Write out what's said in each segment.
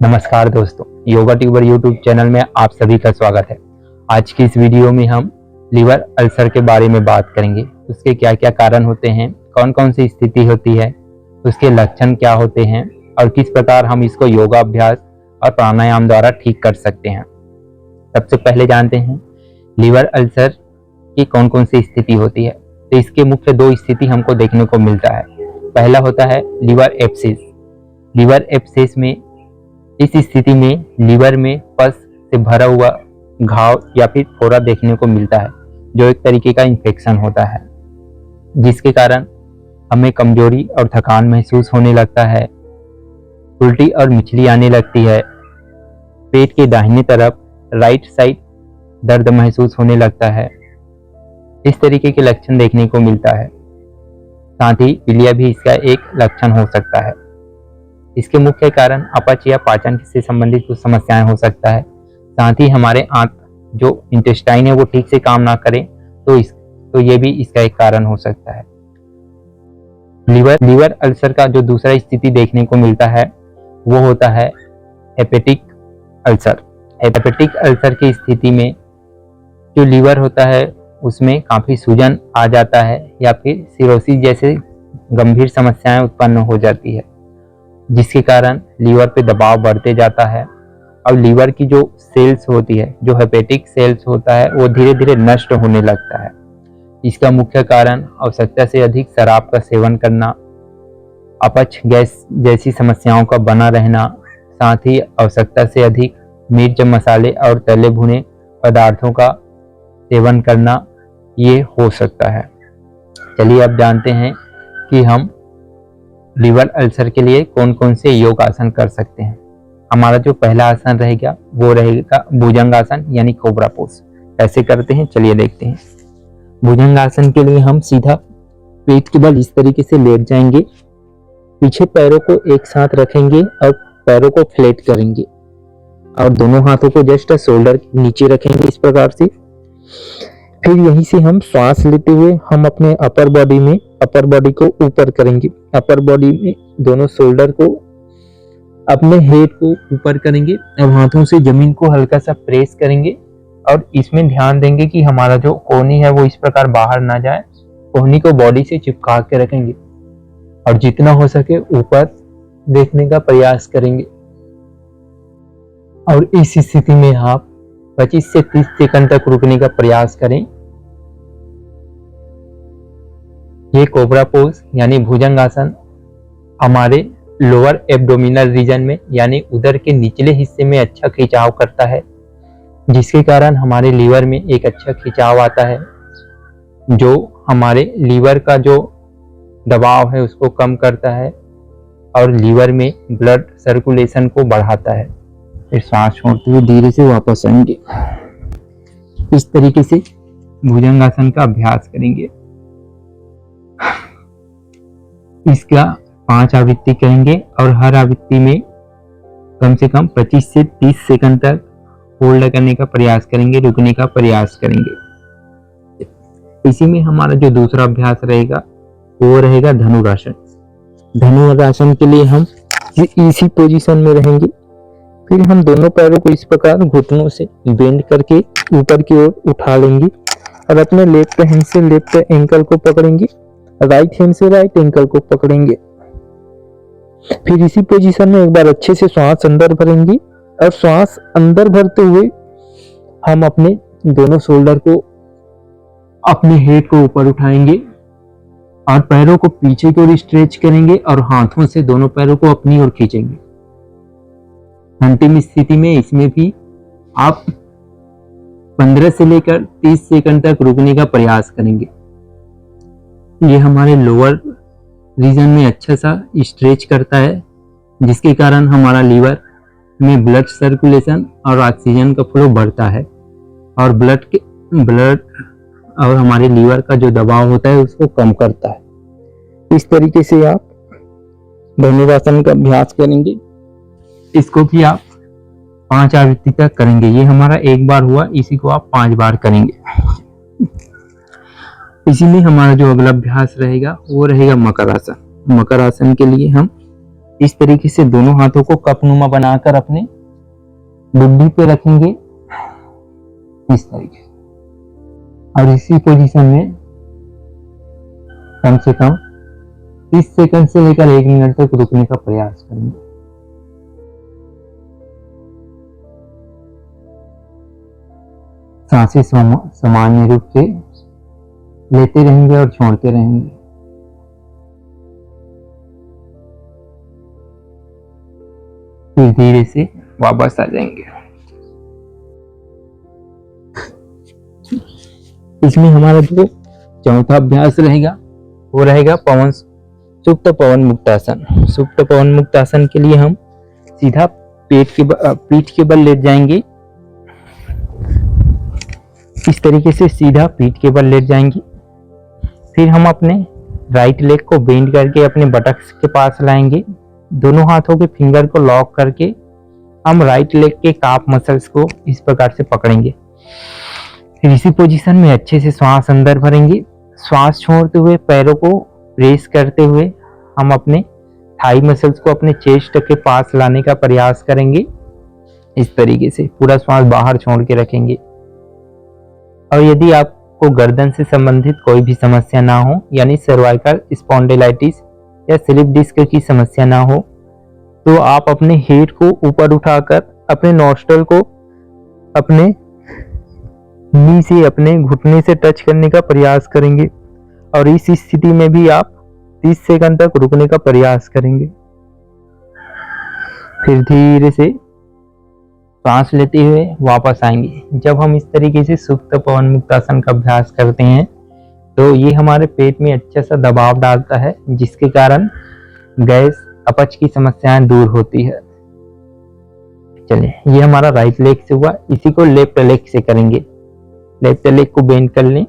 नमस्कार दोस्तों, yoga tuber YouTube channel में आप सभी का स्वागत है। आज की इस वीडियो में हम लीवर अल्सर के बारे में बात करेंगे। उसके क्या क्या कारण होते हैं, कौन कौन सी स्थिति होती है, उसके लक्षण क्या होते हैं और किस प्रकार हम इसको योगा अभ्यास और प्राणायाम द्वारा ठीक कर सकते हैं। सबसे पहले जानते हैं लीवर अल्सर की कौन कौन सी स्थिति होती है। तो इसके मुख्य दो स्थिति हमको देखने को मिलता है। पहला होता है लीवर एब्सिस। लीवर एब्सिस में इस स्थिति में लीवर में पस से भरा हुआ घाव या फिर फोड़ा देखने को मिलता है, जो एक तरीके का इन्फेक्शन होता है, जिसके कारण हमें कमजोरी और थकान महसूस होने लगता है, उल्टी और मिचली आने लगती है, पेट के दाहिने तरफ राइट साइड दर्द महसूस होने लगता है। इस तरीके के लक्षण देखने को मिलता है। साथ ही पीलिया भी इसका एक लक्षण हो सकता है। इसके मुख्य कारण अपच या पाचन से संबंधित कुछ समस्याएं हो सकता है। साथ ही हमारे आंत जो इंटेस्टाइन है वो ठीक से काम ना करे तो ये भी इसका एक कारण हो सकता है। लीवर अल्सर का जो दूसरा स्थिति देखने को मिलता है वो होता है हेपेटिक अल्सर। हेपेटिक अल्सर की स्थिति में जो लीवर होता है उसमें काफी सूजन आ जाता है या फिर सिरोसिस जैसे गंभीर समस्याएं उत्पन्न हो जाती है, जिसके कारण लीवर पे दबाव बढ़ते जाता है और लीवर की जो सेल्स होती है, जो हेपेटिक सेल्स होता है, वो धीरे धीरे नष्ट होने लगता है। इसका मुख्य कारण आवश्यकता से अधिक शराब का सेवन करना, अपच गैस जैसी समस्याओं का बना रहना, साथ ही आवश्यकता से अधिक मिर्च मसाले और तले भुने पदार्थों का सेवन करना, ये हो सकता है। चलिए अब जानते हैं कि हम लीवर अल्सर के लिए कौन कौन से योग आसन कर सकते हैं। हमारा जो पहला आसन रहेगा वो रहेगा भुजंग आसन यानी कोबरा पोज। कैसे करते हैं चलिए देखते हैं। भुजंग आसन के लिए हम सीधा पेट के बल इस तरीके से लेट जाएंगे, पीछे पैरों को एक साथ रखेंगे और पैरों को फ्लैट करेंगे और दोनों हाथों को जस्ट शोल्डर के नीचे रखेंगे इस प्रकार से। फिर यहीं से हम श्वास लेते हुए हम अपने अपर बॉडी को ऊपर करेंगे। अपर बॉडी में दोनों शोल्डर को, अपने हेड को ऊपर करेंगे और हाथों से जमीन को हल्का सा प्रेस करेंगे और इसमें ध्यान देंगे कि हमारा जो कोहनी है वो इस प्रकार बाहर ना जाए। कोहनी को बॉडी से चिपका के रखेंगे और जितना हो सके ऊपर देखने का प्रयास करेंगे और इस स्थिति में आप 25 से 30 सेकंड तक रुकने का प्रयास करें। ये कोबरा पोज यानी भुजंग आसन हमारे लोअर एब्डोमिनल रीजन में यानी उदर के निचले हिस्से में अच्छा खिंचाव करता है, जिसके कारण हमारे लीवर में एक अच्छा खिंचाव आता है, जो हमारे लीवर का जो दबाव है उसको कम करता है और लीवर में ब्लड सर्कुलेशन को बढ़ाता है। फिर सांस छोड़ते हुए धीरे से वापस आएंगे। इस तरीके से भुजंग आसन का अभ्यास करेंगे। इसका 5 आवृत्ति करेंगे और हर आवृत्ति में कम से कम 25 से 30 सेकंड तक होल्ड करने का प्रयास करेंगे, रुकने का प्रयास करेंगे। इसी में हमारा जो दूसरा अभ्यास रहेगा वो रहेगा धनुरासन। धनुरासन के लिए हम इसी पोजीशन में रहेंगे। फिर हम दोनों पैरों को इस प्रकार घुटनों से बेंड करके ऊपर की ओर उठा लेंगे और अपने लेफ्ट हैंड से लेफ्ट एंकल को पकड़ेंगे, राइट हैंड से राइट एंकल को पकड़ेंगे। फिर इसी पोजीशन में एक बार अच्छे से श्वास अंदर भरेंगे और श्वास अंदर भरते हुए हम अपने दोनों शोल्डर को, अपने हेड को ऊपर उठाएंगे और पैरों को पीछे की ओर स्ट्रेच करेंगे और हाथों से दोनों पैरों को अपनी ओर खींचेंगे। अंतिम स्थिति में इसमें भी आप 15 से लेकर 30 सेकंड तक रुकने का प्रयास करेंगे। ये हमारे लोअर रीजन में अच्छा सा स्ट्रेच करता है, जिसके कारण हमारा लीवर में ब्लड सर्कुलेशन और ऑक्सीजन का फ्लो बढ़ता है और ब्लड और हमारे लीवर का जो दबाव होता है उसको कम करता है। इस तरीके से आप धनुरासन का अभ्यास करेंगे। इसको भी आप 5 आवृत्ति तक करेंगे। ये हमारा एक बार हुआ, इसी को आप 5 बार करेंगे। इसी में हमारा जो अगला अभ्यास रहेगा वो रहेगा मकर आसन। मकर आसन के लिए हम इस तरीके से दोनों हाथों को कपनुमा बनाकर अपने लुड्डी पे रखेंगे इस तरीके से, और इसी पोजीशन में कम से कम 30 सेकंड से लेकर 1 मिनट तक रुकने का प्रयास करेंगे। सांसें सामान्य रूप से लेते रहेंगे और छोड़ते रहेंगे। फिर धीरे से वापस आ जाएंगे। इसमें हमारा जो चौथा अभ्यास रहेगा वो रहेगा सुप्त पवन मुक्तासन। सुप्त पवन मुक्तासन के लिए हम सीधा पीठ के बल लेट जाएंगे। इस तरीके से सीधा पीठ के बल लेट जाएंगे। फिर हम अपने राइट लेग को बेंड करके अपने बटक्स के पास लाएंगे। दोनों हाथों के फिंगर को लॉक करके हम राइट लेग के काफ मसल्स को इस प्रकार से पकड़ेंगे। फिर इसी पोजीशन में अच्छे से श्वास अंदर भरेंगे। श्वास छोड़ते हुए पैरों को प्रेस करते हुए हम अपने थाई मसल्स को अपने चेस्ट के पास लाने का प्रयास करेंगे। इस तरीके से पूरा श्वास बाहर छोड़ के रखेंगे। और यदि आपको गर्दन से संबंधित कोई भी समस्या ना हो, यानी सर्वाइकल स्पॉन्डिलाइटिस या स्लिप डिस्क की समस्या ना हो, तो आप अपने हेड को ऊपर उठाकर अपने नॉस्ट्रल को अपने नी से, अपने घुटने से टच करने का प्रयास करेंगे। और इस स्थिति में भी आप 30 सेकंड तक रुकने का प्रयास करेंगे। फिर धीरे से सांस लेते हुए वापस आएंगे। जब हम इस तरीके से सुप्त पवन मुक्तासन का अभ्यास करते हैं तो ये हमारे पेट में अच्छा सा दबाव डालता है, जिसके कारण गैस अपच की समस्याएं दूर होती है। चलिए, ये हमारा राइट लेग से हुआ। इसी को लेफ्ट लेग से करेंगे। लेफ्ट लेग को बेंड कर लें,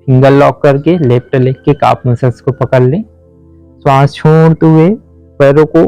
फिंगर लॉक करके लेफ्ट लेग के काफ मसल्स को पकड़ लें। श्वास छोड़ते हुए पैरों को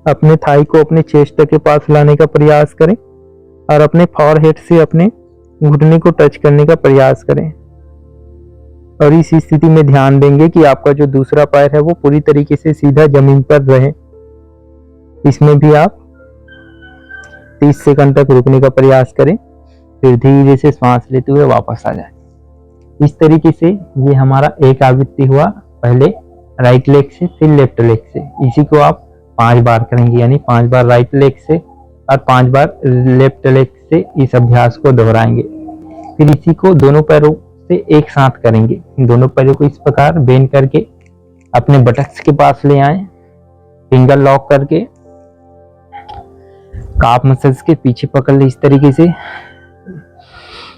अपने थाई को अपने चेस्ट के पास लाने का प्रयास करें और अपने फॉरहेड से अपने घुटने को टच करने का प्रयास करें। और इस स्थिति में ध्यान देंगे कि आपका जो दूसरा पैर है वो पूरी तरीके से सीधा जमीन पर रहे। इसमें भी आप 30 सेकंड तक रुकने का प्रयास करें। फिर धीरे से सांस लेते हुए वापस आ जाए। इस तरीके से ये हमारा एक आवृत्ति हुआ, पहले राइट लेग से फिर लेफ्ट लेग से। इसी को आप 5 बार करेंगे, यानी 5 बार राइट लेग से और 5 बार लेफ्ट लेग से इस अभ्यास को दोहराएंगे। फिर इसी को दोनों पैरों से एक साथ करेंगे। दोनों पैरों को इस प्रकार बेंड करके अपने बटक्स के पास ले आए, फिंगर लॉक करके काफ मसल्स के पीछे पकड़ ले। इस तरीके से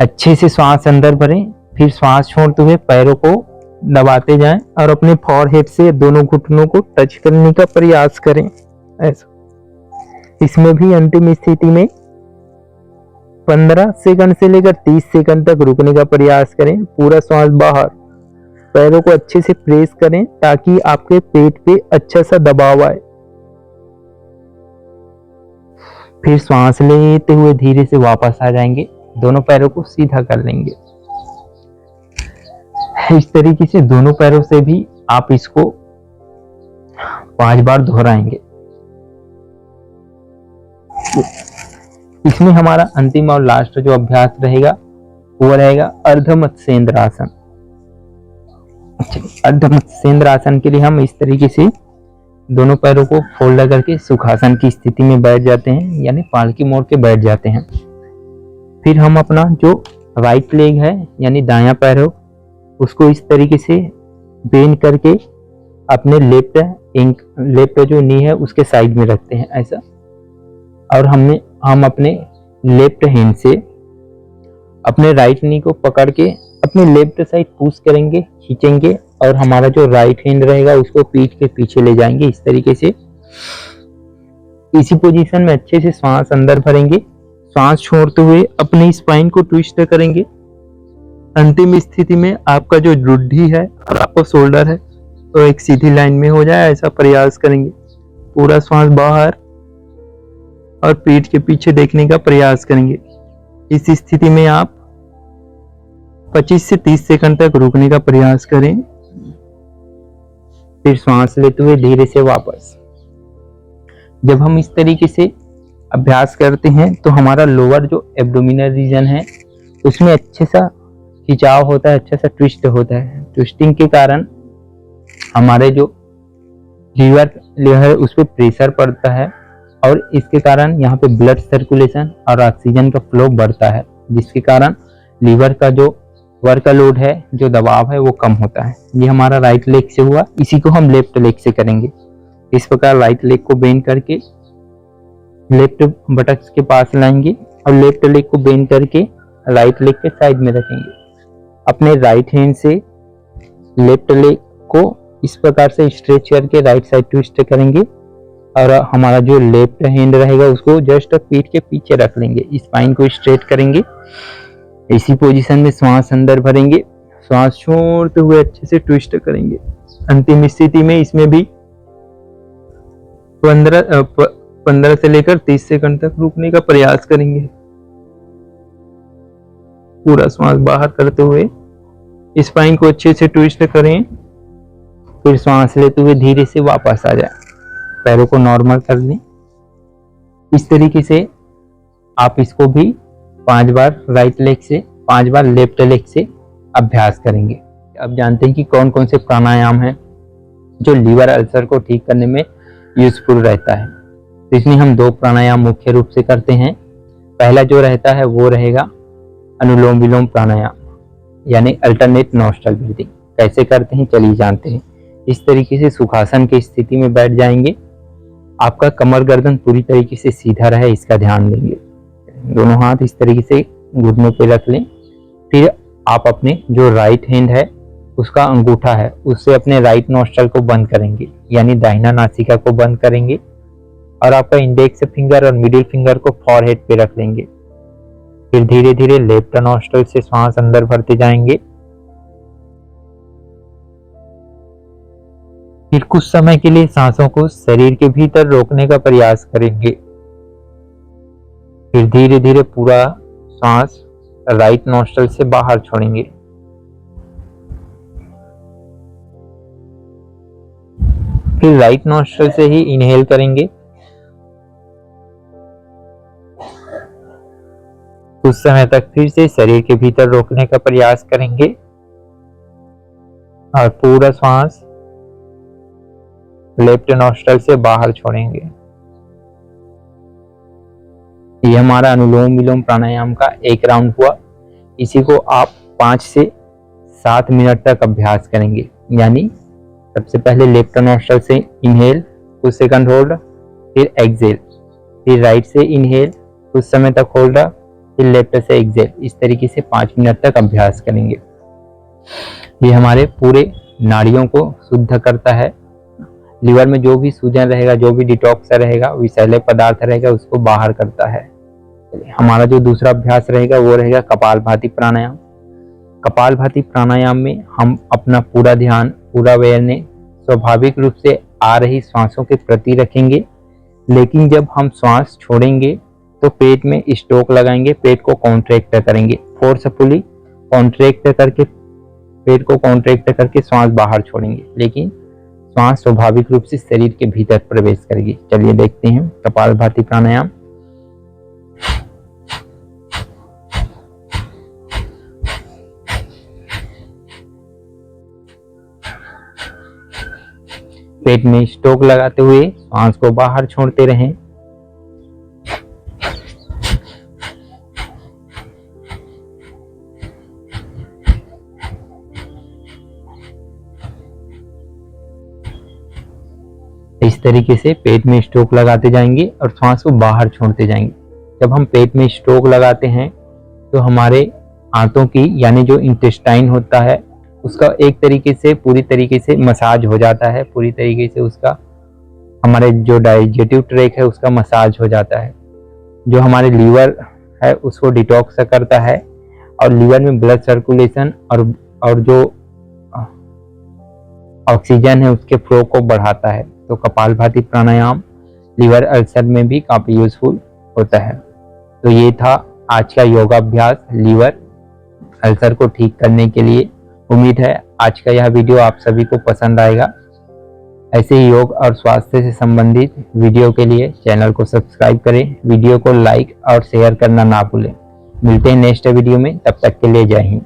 अच्छे से श्वास अंदर भरें। फिर श्वास छोड़ते हुए पैरों को दबाते जाएं और अपने फॉरहेड से दोनों घुटनों को टच करने का प्रयास करें। ऐसा इसमें भी अंतिम स्थिति में 15 सेकंड से लेकर 30 सेकंड तक रुकने का प्रयास करें। पूरा श्वास बाहर, पैरों को अच्छे से प्रेस करें ताकि आपके पेट पे अच्छा सा दबाव आए। फिर श्वास लेते हुए धीरे से वापस आ जाएंगे। दोनों पैरों को सीधा कर लेंगे। इस तरीके से दोनों पैरों से भी आप इसको 5 बार दोहराएंगे। इसमें हमारा अंतिम और लास्ट जो अभ्यास रहेगा वो रहेगा अर्ध मत्स्येंद्र आसन। अर्ध मत्स्येंद्र आसन के लिए हम इस तरीके से दोनों पैरों को फोल्ड करके सुखासन की स्थिति में बैठ जाते हैं, यानी पालकी मोड़ के बैठ जाते हैं। फिर हम अपना जो राइट लेग है यानी दायां पैर हो उसको इस तरीके से बेंड करके अपने लेफ्ट जो नी है उसके साइड में रखते हैं ऐसा। और हम अपने लेफ्ट हैंड से अपने राइट नी को पकड़ के अपने लेफ्ट साइड पुश करेंगे, खींचेंगे और हमारा जो राइट हैंड रहेगा उसको पीठ के पीछे ले जाएंगे। इस तरीके से इसी पोजीशन में अच्छे से श्वास अंदर भरेंगे। श्वास छोड़ते हुए अपने स्पाइन को ट्विस्ट करेंगे। अंतिम स्थिति में आपका जो रुड्डी है और आपका शोल्डर है तो एक सीधी लाइन में हो जाए ऐसा प्रयास करेंगे। पूरा श्वास बाहर और पीठ के पीछे देखने का प्रयास करेंगे। इस स्थिति में आप 25 से 30 सेकंड तक रुकने का प्रयास करें। फिर सांस लेते हुए धीरे से वापस। जब हम इस तरीके से अभ्यास करते हैं तो हमारा लोअर जो एब्डोमिनल रीजन है उसमें अच्छे सा खिंचाव होता है, अच्छा सा ट्विस्ट होता है। ट्विस्टिंग के कारण हमारे जो लीवर है उस पर प्रेशर पड़ता है और इसके कारण यहाँ पे ब्लड सर्कुलेशन और ऑक्सीजन का फ्लो बढ़ता है, जिसके कारण लीवर का जो वर्कलोड है, जो दबाव है, वो कम होता है। ये हमारा राइट लेग से हुआ। इसी को हम लेफ्ट लेग से करेंगे। इस प्रकार राइट लेग को बेंड करके लेफ्ट बटक्स के पास लाएंगे और लेफ्ट लेग को बेंड करके राइट लेग के साइड में रखेंगे। अपने राइट हैंड से लेफ्ट लेग को इस प्रकार से स्ट्रेच करके राइट साइड ट्विस्ट करेंगे और हमारा जो लेफ्ट हैंड रहेगा उसको जस्ट पीठ के पीछे रख लेंगे। स्पाइन को स्ट्रेट करेंगे। इसी पोजीशन में श्वास अंदर भरेंगे, श्वास छोड़ते हुए अच्छे से ट्विस्ट करेंगे। अंतिम स्थिति में इसमें भी 15 से लेकर 30 सेकंड तक रुकने का प्रयास करेंगे। पूरा श्वास बाहर करते हुए स्पाइन को अच्छे से ट्विस्ट करें। फिर श्वास लेते हुए धीरे से वापस आ जाए। पैरों को नॉर्मल कर लें। इस तरीके से आप इसको भी 5 बार राइट लेग से, 5 बार लेफ्ट लेग से अभ्यास करेंगे। अब जानते हैं कि कौन कौन से प्राणायाम हैं जो लीवर अल्सर को ठीक करने में यूजफुल रहता है। तो इसमें हम 2 प्राणायाम मुख्य रूप से करते हैं। पहला जो रहता है वो रहेगा अनुलोम विलोम प्राणायाम, यानी अल्टरनेट नॉस्ट्रल ब्रीथिंग। कैसे करते हैं चलिए जानते हैं। इस तरीके से सुखासन की स्थिति में बैठ जाएंगे। आपका कमर गर्दन पूरी तरीके से सीधा रहे, इसका ध्यान देंगे। दोनों हाथ इस तरीके से घुटनों पे रख लें। फिर आप अपने जो राइट हैंड है उसका अंगूठा है उससे अपने राइट नॉस्ट्रल को बंद करेंगे, यानी दाहिना नासिका को बंद करेंगे और आपका इंडेक्स फिंगर और मिडिल फिंगर को फॉरहेड पे रख लेंगे। फिर धीरे धीरे लेफ्ट नॉस्ट्रल से सांस अंदर भरते जाएंगे। फिर कुछ समय के लिए सांसों को शरीर के भीतर रोकने का प्रयास करेंगे। फिर धीरे धीरे पूरा सांस राइट नॉस्ट्रल से बाहर छोड़ेंगे। फिर राइट नॉस्ट्रल से ही इनहेल करेंगे। कुछ समय तक फिर से शरीर के भीतर रोकने का प्रयास करेंगे और पूरा सांस लेफ्ट नॉस्ट्रल से बाहर छोड़ेंगे। ये हमारा अनुलोम विलोम प्राणायाम का एक राउंड हुआ। इसी को आप 5 से 7 मिनट तक अभ्यास करेंगे। यानी सबसे पहले लेफ्ट नॉस्ट्रल से इनहेल, कुछ सेकंड होल्ड, फिर एक्सहेल, फिर राइट से इनहेल, कुछ समय तक होल्ड, फिर लेफ्ट से एक्सहेल। इस तरीके से 5 मिनट तक अभ्यास करेंगे। ये हमारे पूरे नाड़ियों को शुद्ध करता है। लीवर में जो भी सूजन रहेगा, जो भी डिटॉक्स रहेगा, विषैले पदार्थ रहेगा, उसको बाहर करता है। हमारा जो दूसरा अभ्यास रहेगा वो रहेगा कपालभाति प्राणायाम। कपालभाति प्राणायाम में हम अपना पूरा ध्यान, पूरा अवेयरनेस स्वाभाविक रूप से आ रही सांसों के प्रति रखेंगे। लेकिन जब हम सांस छोड़ेंगे तो पेट में स्टोक लगाएंगे, पेट को कॉन्ट्रैक्ट करेंगे, फोर्सफुली कॉन्ट्रैक्ट करके पेट को कॉन्ट्रैक्ट करके सांस बाहर छोड़ेंगे। लेकिन सांस स्वाभाविक रूप से शरीर के भीतर प्रवेश करेगी। चलिए देखते हैं कपालभाति प्राणायाम। पेट में स्टोक लगाते हुए सांस को बाहर छोड़ते रहें। इस तरीके से पेट में स्टोक लगाते जाएंगे और सांस को बाहर छोड़ते जाएंगे। जब हम पेट में स्टोक लगाते हैं तो हमारे आंतों की, यानी जो इंटेस्टाइन होता है, उसका एक तरीके से पूरी तरीके से मसाज हो जाता है। पूरी तरीके से उसका, हमारे जो डाइजेटिव ट्रैक है उसका मसाज हो जाता है। जो हमारे लीवर है उसको डिटॉक्स करता है और लीवर में ब्लड सर्कुलेशन और जो ऑक्सीजन है उसके फ्लो को बढ़ाता है। तो कपालभाति प्राणायाम लीवर अल्सर में भी काफी यूजफुल होता है। तो ये था आज का योगाभ्यास लीवर अल्सर को ठीक करने के लिए। उम्मीद है आज का यह वीडियो आप सभी को पसंद आएगा। ऐसे ही योग और स्वास्थ्य से संबंधित वीडियो के लिए चैनल को सब्सक्राइब करें, वीडियो को लाइक और शेयर करना ना भूलें। मिलते हैं नेक्स्ट वीडियो में, तब तक के लिए जय हिंद।